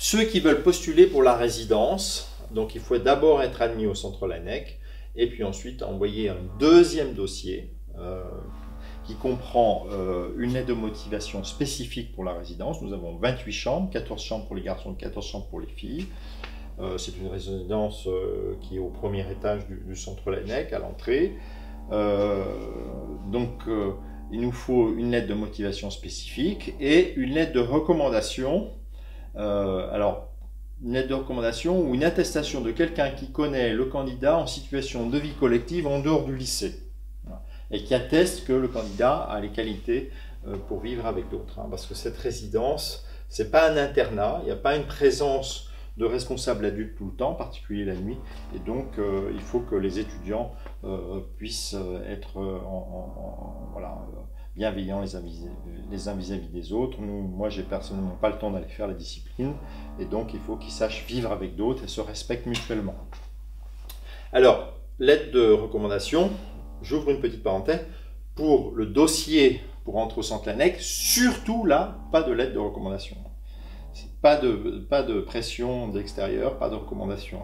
Ceux qui veulent postuler pour la résidence, donc il faut d'abord être admis au centre Laennec et puis ensuite envoyer un deuxième dossier qui comprend une lettre de motivation spécifique pour la résidence. Nous avons 28 chambres, 14 chambres pour les garçons, 14 chambres pour les filles. C'est une résidence qui est au premier étage du centre Laennec, à l'entrée. Il nous faut une lettre de motivation spécifique et une lettre de recommandation. Une lettre de recommandation ou une attestation de quelqu'un qui connaît le candidat en situation de vie collective en dehors du lycée et qui atteste que le candidat a les qualités pour vivre avec d'autres. Parce que cette résidence, ce n'est pas un internat, il n'y a pas une présence de responsables adultes tout le temps, en particulier la nuit, et donc il faut que les étudiants puissent être bienveillants les uns vis-à-vis des autres. Moi, j'ai personnellement pas le temps d'aller faire la discipline, et donc il faut qu'ils sachent vivre avec d'autres et se respectent mutuellement. Alors, lettre de recommandation, j'ouvre une petite parenthèse, pour le dossier pour entrer au centre Laennec, surtout là, pas de lettre de recommandation. Pas de pression d'extérieur, pas de recommandation.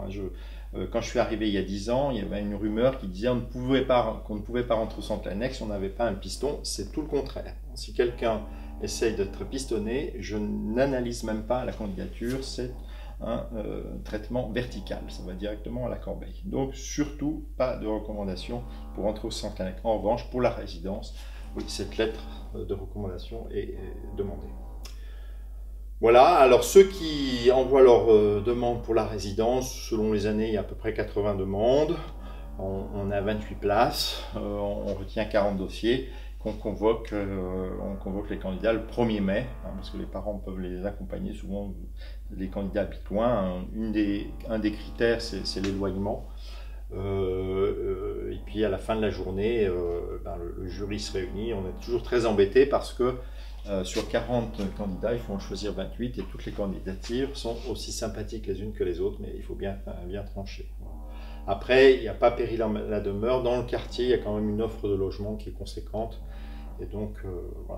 Quand je suis arrivé il y a 10 ans, il y avait une rumeur qui disait qu'on ne pouvait pas rentrer au centre Laennec si on n'avait pas un piston. C'est tout le contraire. Si quelqu'un essaye d'être pistonné, je n'analyse même pas la candidature, c'est un traitement vertical, ça va directement à la corbeille. Donc surtout pas de recommandation pour entrer au centre Laennec. En revanche, pour la résidence, oui, cette lettre de recommandation est demandée. Voilà, alors ceux qui envoient leur demande pour la résidence, selon les années, il y a à peu près 80 demandes, on a 28 places, on retient 40 dossiers, on convoque les candidats le 1er mai, parce que les parents peuvent les accompagner, souvent les candidats habitent loin, un des critères c'est l'éloignement. Et puis à la fin de la journée, le jury se réunit, on est toujours très embêté parce que sur 40 candidats, il faut en choisir 28 et toutes les candidatures sont aussi sympathiques les unes que les autres, mais il faut bien trancher. Après, il n'y a pas péril à la demeure. Dans le quartier, il y a quand même une offre de logement qui est conséquente. Et donc,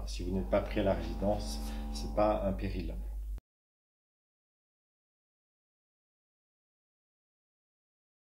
si vous n'êtes pas pris à la résidence, ce n'est pas un péril.